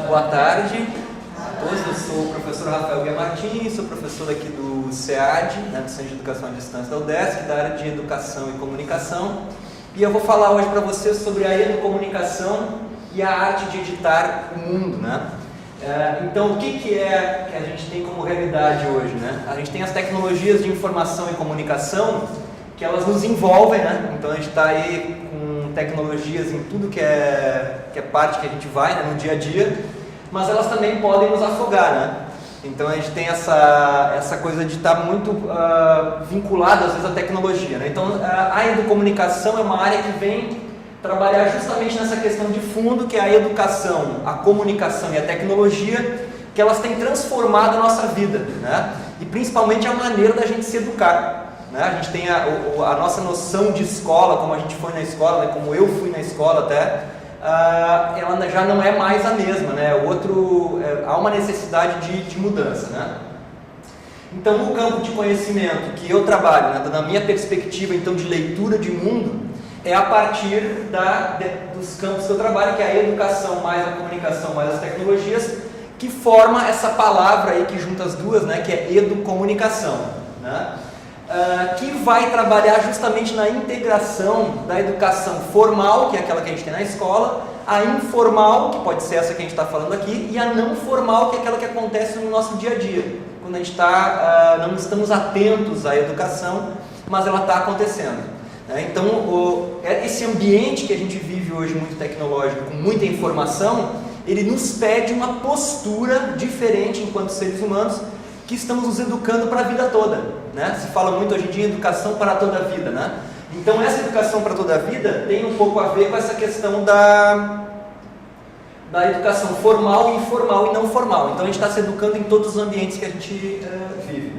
Boa tarde a todos, eu sou o professor Rafael Guia Martins, sou professor aqui do SEAD, do Centro de Educação à Distância da UDESC, da área de Educação e Comunicação, e eu vou falar hoje para vocês sobre a educomunicação e a arte de editar o mundo, Então, o que é que a gente tem como realidade hoje, A gente tem as tecnologias de informação e comunicação que elas nos envolvem, Então a gente está aí com tecnologias em tudo que é parte que a gente vai, no dia a dia, mas elas também podem nos afogar, Então a gente tem essa coisa de estar muito vinculado às vezes à tecnologia, Então a educomunicação é uma área que vem trabalhar justamente nessa questão de fundo, que é a educação, a comunicação e a tecnologia, que elas têm transformado a nossa vida, E principalmente a maneira da gente se educar. A gente tem a nossa noção de escola, como a gente foi na escola, como eu fui na escola até, ela já não é mais a mesma, há uma necessidade de mudança, Então, o campo de conhecimento que eu trabalho, na minha perspectiva então de leitura de mundo, é a partir dos campos que eu trabalho, que é a educação mais a comunicação mais as tecnologias, que forma essa palavra aí que junta as duas, que é educomunicação, que vai trabalhar justamente na integração da educação formal, que é aquela que a gente tem na escola, a informal, que pode ser essa que a gente está falando aqui, e a não formal, que é aquela que acontece no nosso dia a dia, quando a gente não estamos atentos à educação, mas ela está acontecendo. Então, esse ambiente que a gente vive hoje, muito tecnológico, com muita informação, ele nos pede uma postura diferente enquanto seres humanos, que estamos nos educando para a vida toda, Se fala muito hoje em dia em educação para toda a vida, Então essa educação para toda a vida tem um pouco a ver com essa questão da educação formal, informal e não formal. Então a gente está se educando em todos os ambientes que a gente vive,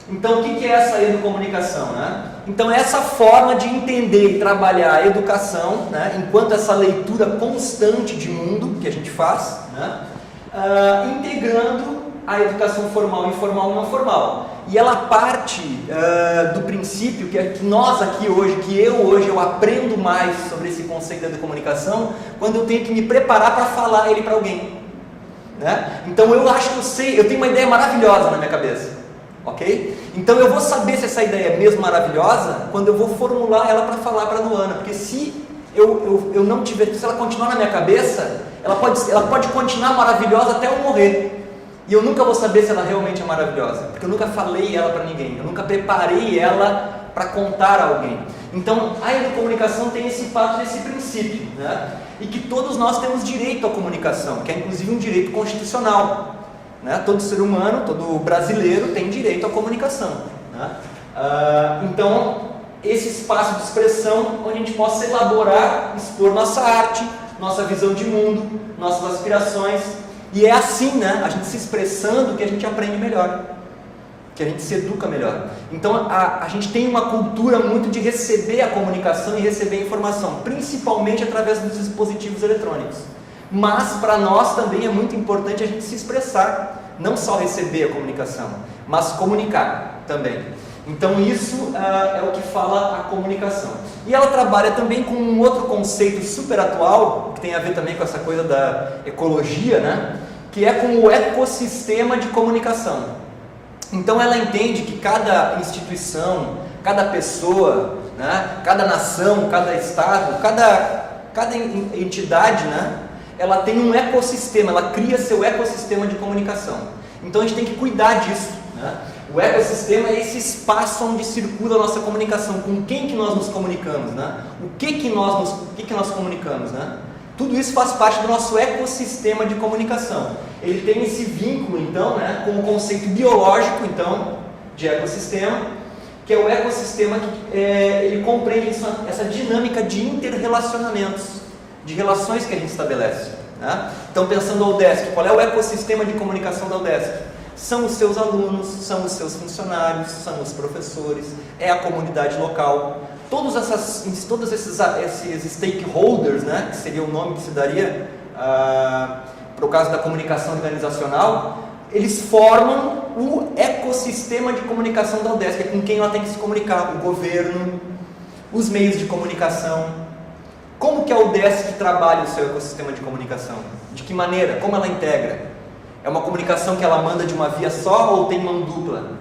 Então o que é essa educomunicação, Então é essa forma de entender e trabalhar a educação, enquanto essa leitura constante de mundo que a gente faz, integrando a educação formal, informal e não formal. E ela parte do princípio que nós aqui hoje, eu aprendo mais sobre esse conceito da comunicação quando eu tenho que me preparar para falar ele para alguém. Então eu acho que eu tenho uma ideia maravilhosa na minha cabeça, ok? Então eu vou saber se essa ideia é mesmo maravilhosa quando eu vou formular ela para falar para a Luana, porque se eu não tiver, se ela continuar na minha cabeça, ela pode continuar maravilhosa até eu morrer. E eu nunca vou saber se ela realmente é maravilhosa, porque eu nunca falei ela para ninguém, eu nunca preparei ela para contar a alguém. Então, a educomunicação tem esse princípio, E que todos nós temos direito à comunicação, que é inclusive um direito constitucional, Todo ser humano, todo brasileiro tem direito à comunicação, Então, esse espaço de expressão onde a gente possa elaborar, expor nossa arte, nossa visão de mundo, nossas aspirações. E é assim, a gente se expressando, que a gente aprende melhor, que a gente se educa melhor. Então a gente tem uma cultura muito de receber a comunicação e receber a informação, principalmente através dos dispositivos eletrônicos. Mas para nós também é muito importante a gente se expressar, não só receber a comunicação, mas comunicar também. Então isso é o que fala a comunicação. E ela trabalha também com um outro conceito super atual, que tem a ver também com essa coisa da ecologia, que é com o ecossistema de comunicação. Então ela entende que cada instituição, cada pessoa, cada nação, cada estado, cada entidade, ela tem um ecossistema, ela cria seu ecossistema de comunicação. Então a gente tem que cuidar disso, O ecossistema é esse espaço onde circula a nossa comunicação, com quem que nós nos comunicamos, O que nós comunicamos, Tudo isso faz parte do nosso ecossistema de comunicação. Ele tem esse vínculo, então, com o conceito biológico, então, de ecossistema, que é o ecossistema que ele compreende essa dinâmica de interrelacionamentos, de relações que a gente estabelece. Então, pensando na UDESC, qual é o ecossistema de comunicação da UDESC? São os seus alunos, são os seus funcionários, são os professores, é a comunidade local. Todos esses stakeholders, que seria o nome que se daria para o caso da comunicação organizacional, eles formam o ecossistema de comunicação da UDESC, que é com quem ela tem que se comunicar, o governo, os meios de comunicação. Como que a ODS que trabalha o seu ecossistema de comunicação? De que maneira? Como ela integra? É uma comunicação que ela manda de uma via só ou tem mão dupla?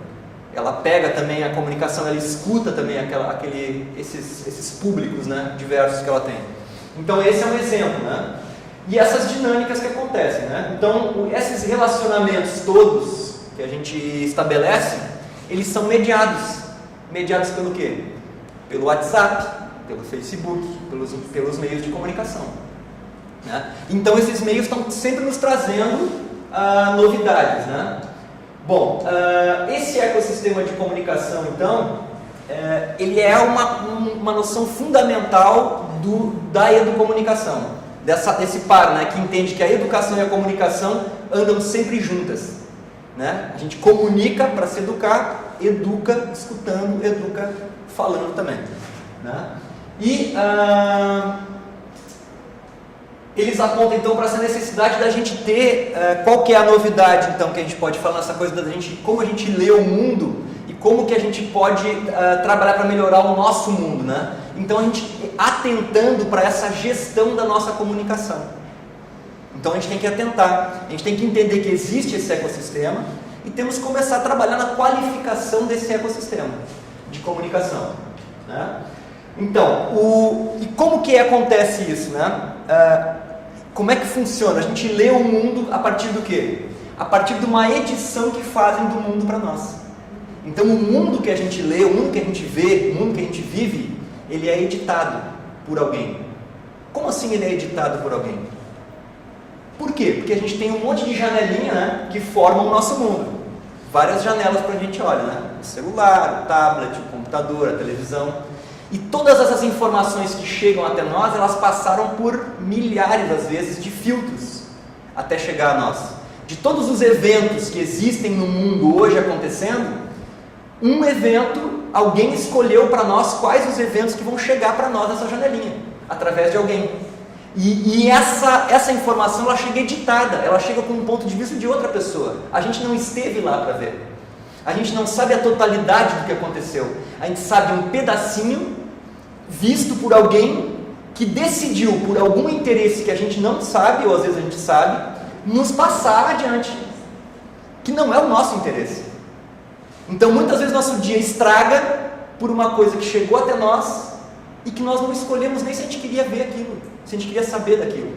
Ela pega também a comunicação, ela escuta também esses públicos, né, diversos que ela tem. Então esse é um exemplo, né? E essas dinâmicas que acontecem, né? Então esses relacionamentos todos que a gente estabelece, eles são mediados. Mediados pelo quê? Pelo WhatsApp, pelo Facebook, pelos meios de comunicação, né? Então esses meios estão sempre nos trazendo novidades, né? Bom, esse ecossistema de comunicação, então, ele é uma noção fundamental da educomunicação, desse par, né, que entende que a educação e a comunicação andam sempre juntas, né? A gente comunica para se educar, educa escutando, educa falando também, né? E eles apontam então para essa necessidade da gente ter, qual que é a novidade então que a gente pode falar nessa coisa da gente, como a gente lê o mundo e como que a gente pode trabalhar para melhorar o nosso mundo, né? Então a gente atentando para essa gestão da nossa comunicação. Então a gente tem que atentar, a gente tem que entender que existe esse ecossistema e temos que começar a trabalhar na qualificação desse ecossistema de comunicação, né? Então, e como que acontece isso, né? Como é que funciona? A gente lê o mundo a partir do quê? A partir de uma edição que fazem do mundo para nós. Então o mundo que a gente lê, o mundo que a gente vê, o mundo que a gente vive, ele é editado por alguém. Como assim ele é editado por alguém? Por quê? Porque a gente tem um monte de janelinha, né, que formam o nosso mundo. Várias janelas para a gente olhar, né? O celular, o tablet, o computador, a televisão. E todas essas informações que chegam até nós, elas passaram por milhares, às vezes, de filtros até chegar a nós. De todos os eventos que existem no mundo hoje acontecendo, um evento, alguém escolheu para nós quais os eventos que vão chegar para nós nessa janelinha, através de alguém. E essa informação, ela chega editada, ela chega com um ponto de vista de outra pessoa. A gente não esteve lá para ver. A gente não sabe a totalidade do que aconteceu. A gente sabe um pedacinho visto por alguém que decidiu, por algum interesse que a gente não sabe, ou às vezes a gente sabe, nos passar adiante, que não é o nosso interesse. Então muitas vezes nosso dia estraga por uma coisa que chegou até nós e que nós não escolhemos nem se a gente queria ver aquilo, se a gente queria saber daquilo,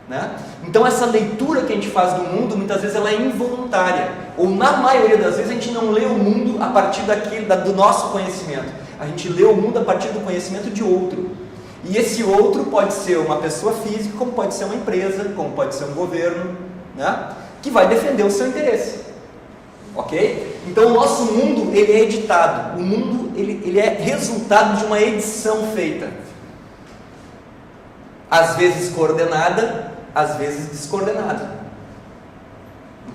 né? Então essa leitura que a gente faz do mundo, muitas vezes ela é involuntária, ou na maioria das vezes a gente não lê o mundo a partir do nosso conhecimento. A gente lê o mundo a partir do conhecimento de outro. E esse outro pode ser uma pessoa física, como pode ser uma empresa, como pode ser um governo, né? Que vai defender o seu interesse. Ok? Então o nosso mundo, ele é editado. O mundo, ele é resultado de uma edição feita. Às vezes coordenada, às vezes descoordenada.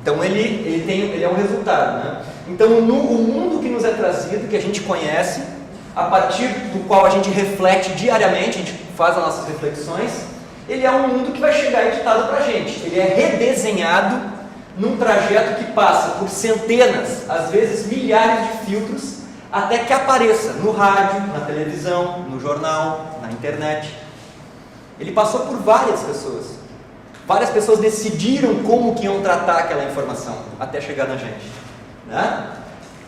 Então ele é um resultado, né? Então o mundo que nos é trazido, que a gente conhece, a partir do qual a gente reflete diariamente, a gente faz as nossas reflexões, ele é um mundo que vai chegar editado para a gente. Ele é redesenhado num trajeto que passa por centenas, às vezes milhares de filtros, até que apareça no rádio, na televisão, no jornal, na internet. Ele passou por várias pessoas. Várias pessoas decidiram como que iam tratar aquela informação até chegar na gente, né?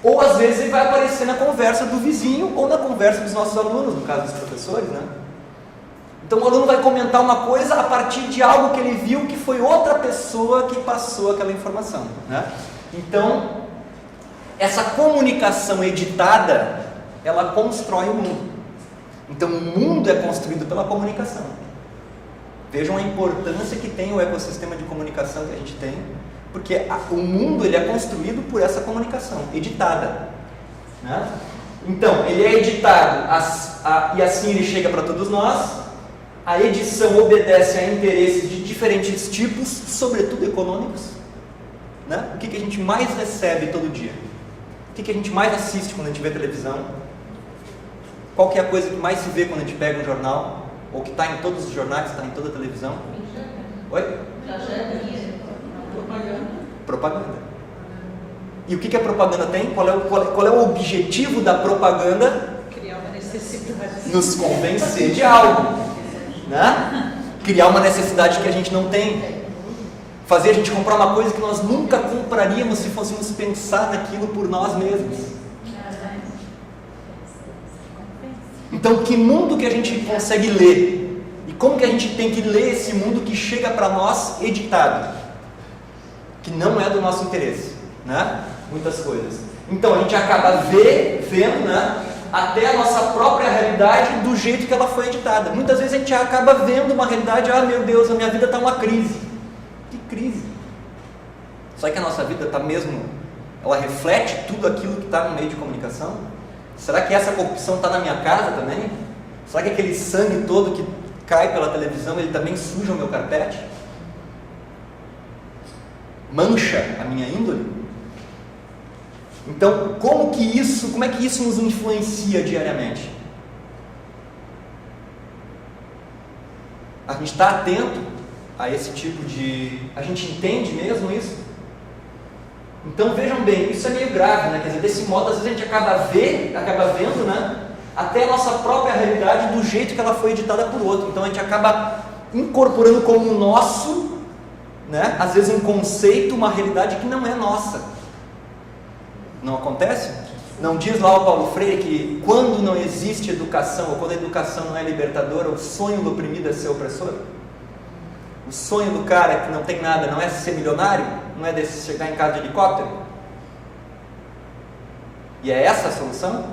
Ou às vezes ele vai aparecer na conversa do vizinho ou na conversa dos nossos alunos, no caso dos professores, né? Então o aluno vai comentar uma coisa a partir de algo que ele viu que foi outra pessoa que passou aquela informação, né? Então essa comunicação editada, ela constrói o mundo. Então o mundo é construído pela comunicação. Vejam a importância que tem o ecossistema de comunicação que a gente tem, porque o mundo ele é construído por essa comunicação editada, né? Então ele é editado e assim ele chega para todos nós. A edição obedece a interesses de diferentes tipos, sobretudo econômicos, né? O que a gente mais recebe todo dia? O que a gente mais assiste quando a gente vê televisão? Qual que é a coisa que mais se vê quando a gente pega um jornal? Ou que está em todos os jornais, está em toda a televisão? Oi? Propaganda. E o que a propaganda tem? Qual é o objetivo da propaganda? Criar uma necessidade. Nos convencer de algo, né? Criar uma necessidade que a gente não tem, fazer a gente comprar uma coisa que nós nunca compraríamos se fôssemos pensar naquilo por nós mesmos. Então, que mundo que a gente consegue ler? E como que a gente tem que ler esse mundo que chega para nós editado? Que não é do nosso interesse, né? Muitas coisas. Então, a gente acaba vendo, né? Até a nossa própria realidade do jeito que ela foi editada. Muitas vezes a gente acaba vendo uma realidade, meu Deus, a minha vida está uma crise. Que crise? Só que a nossa vida está mesmo, ela reflete tudo aquilo que está no meio de comunicação? Será que essa corrupção está na minha casa também? Será que aquele sangue todo que cai pela televisão, ele também suja o meu carpete? Mancha a minha índole? Então, como é que isso nos influencia diariamente? A gente está atento a esse tipo de... A gente entende mesmo isso? Então, vejam bem, isso é meio grave, né? Quer dizer, desse modo, às vezes a gente acaba vendo, né? Até a nossa própria realidade do jeito que ela foi editada por outro. Então, a gente acaba incorporando como nosso, né? Às vezes um conceito, uma realidade que não é nossa. Não acontece? Não diz lá o Paulo Freire que quando não existe educação, ou quando a educação não é libertadora, o sonho do oprimido é ser opressor? O sonho do cara que não tem nada não é ser milionário? Não é desse chegar em casa de helicóptero? E é essa a solução?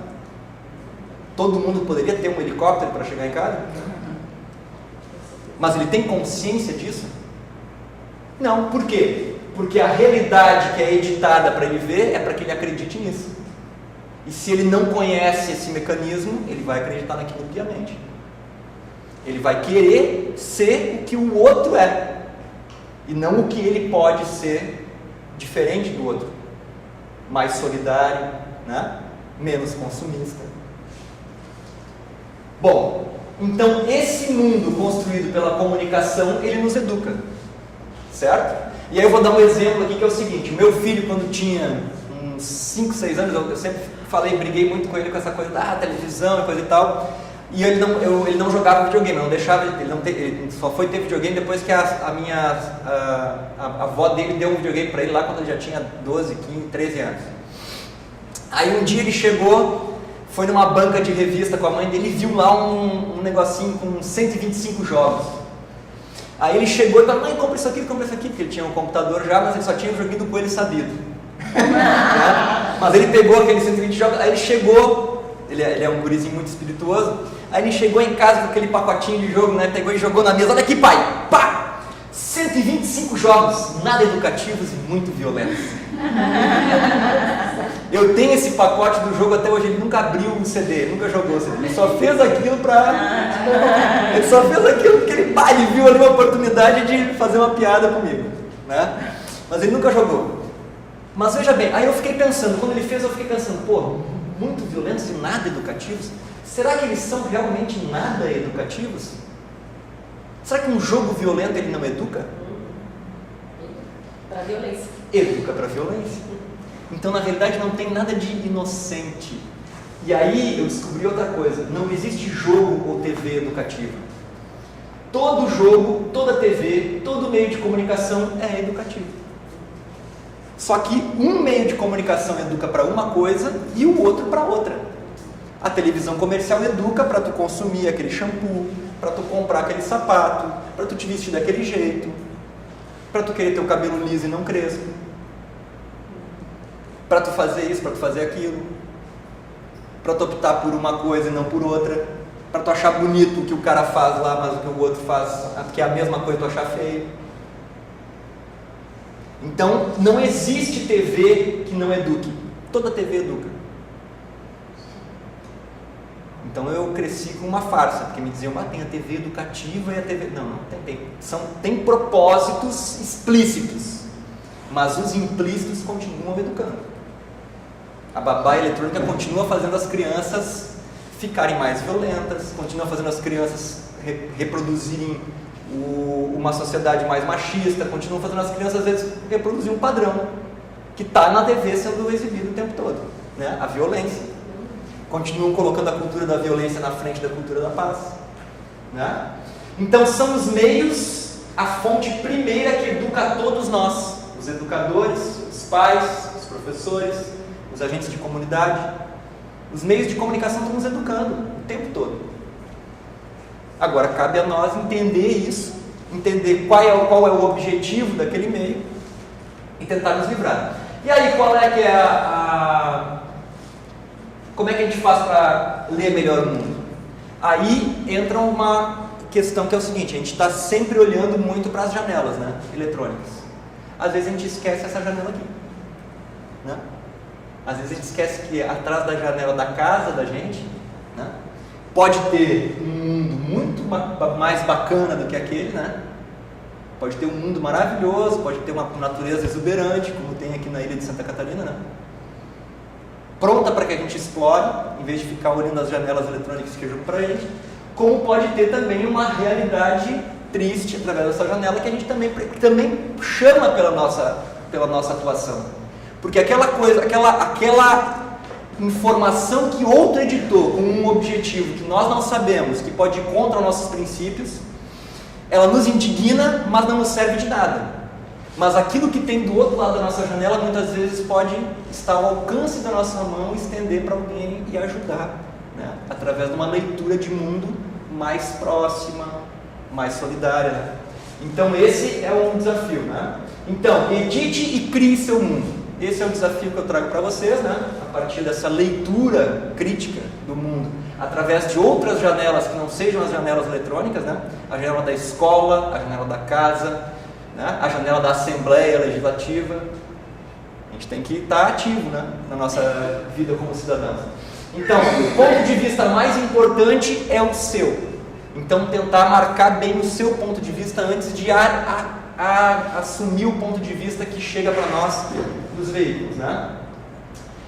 Todo mundo poderia ter um helicóptero para chegar em casa? Mas ele tem consciência disso? Não, por quê? Porque a realidade que é editada para ele ver é para que ele acredite nisso. E se ele não conhece esse mecanismo, ele vai acreditar naquilo piamente. Ele vai querer ser o que o outro é, e não o que ele pode ser diferente do outro. Mais solidário, né? Menos consumista. Bom, então esse mundo construído pela comunicação, ele nos educa. Certo? E aí eu vou dar um exemplo aqui que é o seguinte: o meu filho, quando tinha uns 5, 6 anos, eu sempre briguei muito com ele com essa coisa da televisão e coisa e tal, e ele não jogava videogame, não deixava, ele só foi ter videogame depois que a avó dele deu um videogame para ele lá quando ele já tinha 12, 15, 13 anos. Aí um dia ele chegou, foi numa banca de revista com a mãe dele e viu lá um negocinho com 125 jogos. Aí ele chegou e falou: mãe, compra isso aqui, porque ele tinha um computador já, mas ele só tinha o joguinho do Coelho Sabido. Mas ele pegou aqueles 120 jogos, aí ele chegou, ele é um gurizinho muito espirituoso, aí ele chegou em casa com aquele pacotinho de jogo, né, pegou e jogou na mesa: olha aqui, pai, pá! 125 jogos, nada educativos e muito violentos. Eu tenho esse pacote do jogo até hoje, ele nunca abriu o CD, nunca jogou o CD, ele só fez aquilo porque ele viu ali uma oportunidade de fazer uma piada comigo, né? Mas ele nunca jogou. Mas veja bem, aí eu fiquei pensando, quando ele fez eu fiquei pensando, muito violentos e nada educativos, será que eles são realmente nada educativos? Será que um jogo violento ele não educa? Para violência. Educa para violência. Então, na realidade, não tem nada de inocente. E aí eu descobri outra coisa: não existe jogo ou TV educativa. Todo jogo, toda TV, todo meio de comunicação é educativo. Só que um meio de comunicação educa para uma coisa e o outro para outra. A televisão comercial educa para tu consumir aquele shampoo, para tu comprar aquele sapato, para tu te vestir daquele jeito, para tu querer ter o cabelo liso e não crespo, para tu fazer isso, para tu fazer aquilo, para tu optar por uma coisa e não por outra, para tu achar bonito o que o cara faz lá, mas o que o outro faz, que é a mesma coisa, tu achar feio. Então, não existe TV que não eduque. Toda TV educa. Então eu cresci com uma farsa, porque me diziam: tem a TV educativa e a TV... Não tem propósitos explícitos, mas os implícitos continuam educando. A babá eletrônica continua fazendo as crianças ficarem mais violentas, continua fazendo as crianças reproduzirem uma sociedade mais machista, continua fazendo as crianças às vezes reproduzir um padrão que está na TV sendo exibido o tempo todo, né? A violência. Continuam colocando a cultura da violência na frente da cultura da paz, né? Então são os meios, a fonte primeira que educa a todos nós, os educadores, os pais, os professores, os agentes de comunidade. Os meios de comunicação estão nos educando o tempo todo. Agora cabe a nós entender isso, entender qual é o objetivo daquele meio e tentar nos livrar. E aí, qual é que é como é que a gente faz para ler melhor o mundo? Aí entra uma questão que é o seguinte: a gente está sempre olhando muito para as janelas, né, eletrônicas. Às vezes a gente esquece essa janela aqui, né? Às vezes a gente esquece que atrás da janela da casa da gente, né, pode ter um mundo muito mais bacana do que aquele, né? Pode ter um mundo maravilhoso, pode ter uma natureza exuberante, como tem aqui na ilha de Santa Catarina, né? Pronta para que a gente explore, em vez de ficar olhando as janelas eletrônicas que jogam para a gente. Como pode ter também uma realidade triste através dessa janela que a gente também chama pela nossa atuação. Porque aquela informação que outro editou com um objetivo que nós não sabemos, que pode ir contra os nossos princípios, ela nos indigna, mas não nos serve de nada. Mas aquilo que tem do outro lado da nossa janela muitas vezes pode estar ao alcance da nossa mão, estender para alguém e ajudar, né? Através de uma leitura de mundo mais próxima, mais solidária, né? Então esse é um desafio, né? Então, edite e crie seu mundo. Esse é o desafio que eu trago para vocês, né? A partir dessa leitura crítica do mundo, através de outras janelas que não sejam as janelas eletrônicas, né? A janela da escola, a janela da casa, né? A janela da Assembleia Legislativa. A gente tem que estar ativo, né, na nossa vida como cidadãos. Então, o ponto de vista mais importante é o seu. Então, tentar marcar bem o seu ponto de vista antes de assumir o ponto de vista que chega para nós dos veículos, né?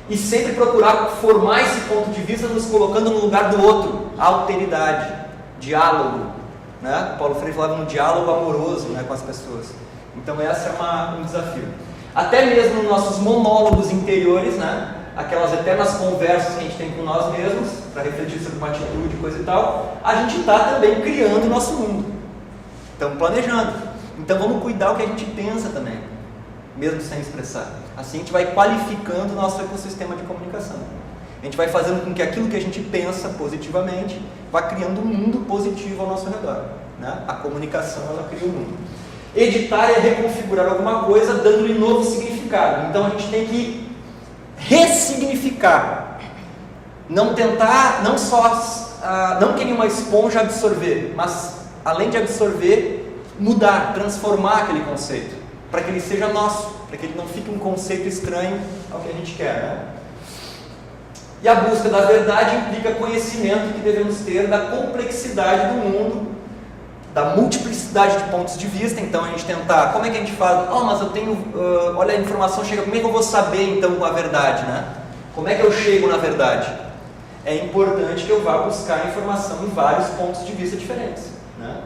E sempre procurar formar esse ponto de vista nos colocando no lugar do outro. Alteridade, diálogo, né? Paulo Freire falava no diálogo amoroso, né, com as pessoas. Então esse é um desafio. Até mesmo nos nossos monólogos interiores, né? Aquelas eternas conversas que a gente tem com nós mesmos, para refletir sobre uma atitude, coisa e tal, a gente está também criando o nosso mundo. Estamos planejando. Então vamos cuidar o que a gente pensa também, mesmo sem expressar. Assim a gente vai qualificando o nosso ecossistema de comunicação. A gente vai fazendo com que aquilo que a gente pensa positivamente vá criando um mundo positivo ao nosso redor, né? A comunicação, ela cria o mundo. Editar é reconfigurar alguma coisa, dando-lhe novo significado. Então a gente tem que ressignificar. Não tentar, não querer uma esponja absorver, mas além de absorver, mudar, transformar aquele conceito, para que ele seja nosso, para que ele não fique um conceito estranho ao que a gente quer, né? E a busca da verdade implica conhecimento que devemos ter da complexidade do mundo, da multiplicidade de pontos de vista. Então a gente tentar, como é que a gente faz? Mas eu tenho, olha, a informação chega, como é que eu vou saber então a verdade, né? Como é que eu chego na verdade? É importante que eu vá buscar informação em vários pontos de vista diferentes, né?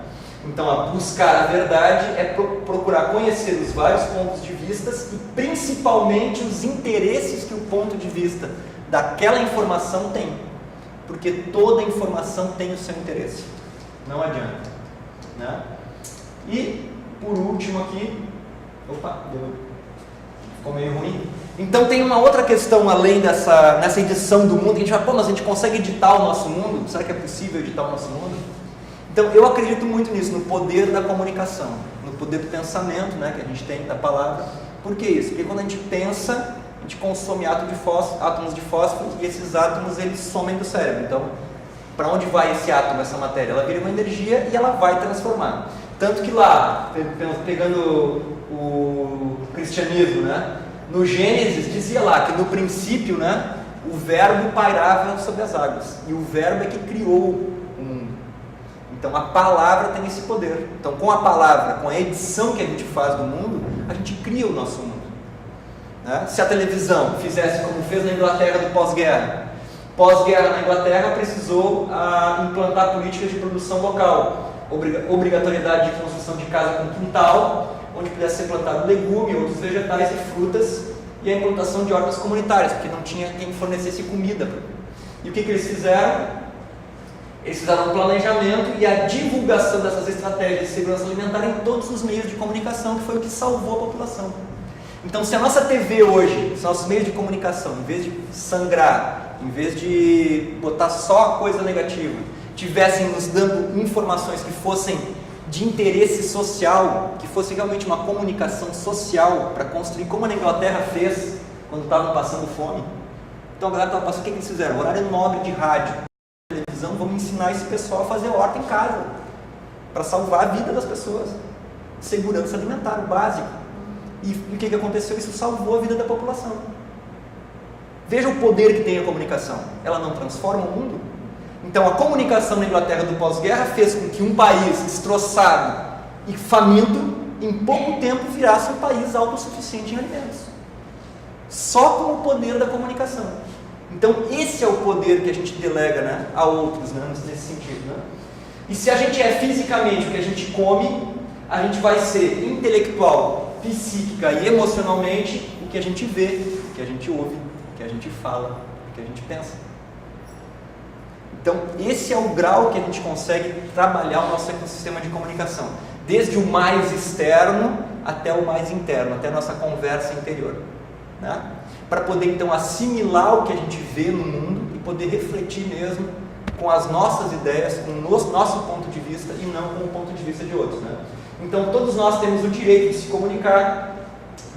Então, a buscar a verdade é procurar conhecer os vários pontos de vista e principalmente os interesses que o ponto de vista daquela informação tem. Porque toda informação tem o seu interesse. Não adianta, né? E, por último aqui... Opa, ficou meio ruim. Então tem uma outra questão além nessa edição do mundo, que a gente fala, mas a gente consegue editar o nosso mundo? Será que é possível editar o nosso mundo? Então eu acredito muito nisso, no poder da comunicação, no poder do pensamento, né, que a gente tem da palavra. Por que isso? Porque quando a gente pensa, a gente consome átomos de fósforo e esses átomos eles somem do cérebro. Então, para onde vai esse átomo, essa matéria? Ela vira uma energia e ela vai transformar. Tanto que lá, pegando o cristianismo, né, no Gênesis dizia lá que no princípio, né, o verbo pairava sobre as águas e o verbo é que criou o mundo. Então a palavra tem esse poder. Então com a palavra, com a edição que a gente faz do mundo, a gente cria o nosso mundo, né? Se a televisão fizesse como fez na Inglaterra do pós-guerra na Inglaterra precisou implantar políticas de produção local, obrigatoriedade de construção de casa com quintal, onde pudesse ser plantado legume, outros vegetais e frutas, e a implantação de hortas comunitárias, porque não tinha quem fornecesse comida. E o que eles fizeram? Eles fizeram um planejamento e a divulgação dessas estratégias de segurança alimentar em todos os meios de comunicação, que foi o que salvou a população. Então, se a nossa TV hoje, os nossos meios de comunicação, em vez de sangrar, em vez de botar só coisa negativa, tivessem nos dando informações que fossem de interesse social, que fosse realmente uma comunicação social para construir, como a Inglaterra fez quando estavam passando fome. Então a galera estava passando, o que eles fizeram? Horário nobre de rádio, televisão, vamos ensinar esse pessoal a fazer horta em casa, para salvar a vida das pessoas. Segurança alimentar, o básico. E o que aconteceu? Isso salvou a vida da população. Veja o poder que tem a comunicação. Ela não transforma o mundo? Então a comunicação na Inglaterra do pós-guerra fez com que um país destroçado e faminto, em pouco tempo virasse um país autossuficiente em alimentos. Só com o poder da comunicação. Então esse é o poder que a gente delega, né, a outros, né, nesse sentido. Né? E se a gente é fisicamente o que a gente come, a gente vai ser intelectual, psíquica e emocionalmente o que a gente vê, o que a gente ouve, o que a gente fala, o que a gente pensa. Então esse é o grau que a gente consegue trabalhar o nosso ecossistema de comunicação, desde o mais externo até o mais interno, até a nossa conversa interior, né? Para poder então assimilar o que a gente vê no mundo e poder refletir mesmo com as nossas ideias, com o nosso ponto de vista e não com o ponto de vista de outros, né? Então todos nós temos o direito de se comunicar,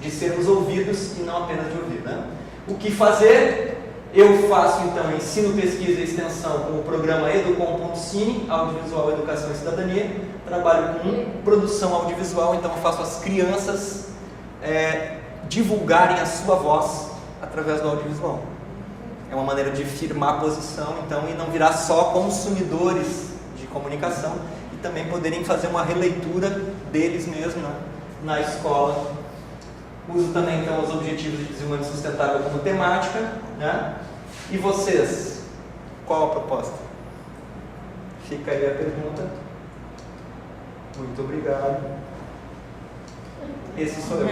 de sermos ouvidos e não apenas de ouvir, né? O que fazer? Eu faço então ensino, pesquisa e extensão com o programa Educom.cine, Audiovisual, Educação e Cidadania. Trabalho com produção audiovisual, então eu faço as crianças divulgarem a sua voz através do audiovisual. É uma maneira de firmar a posição, então, e não virar só consumidores de comunicação e também poderem fazer uma releitura deles mesmos, né, na escola. Uso também então os Objetivos de Desenvolvimento Sustentável como temática, né? E vocês, qual a proposta? Fica aí a pergunta. Muito obrigado. Esse sou eu.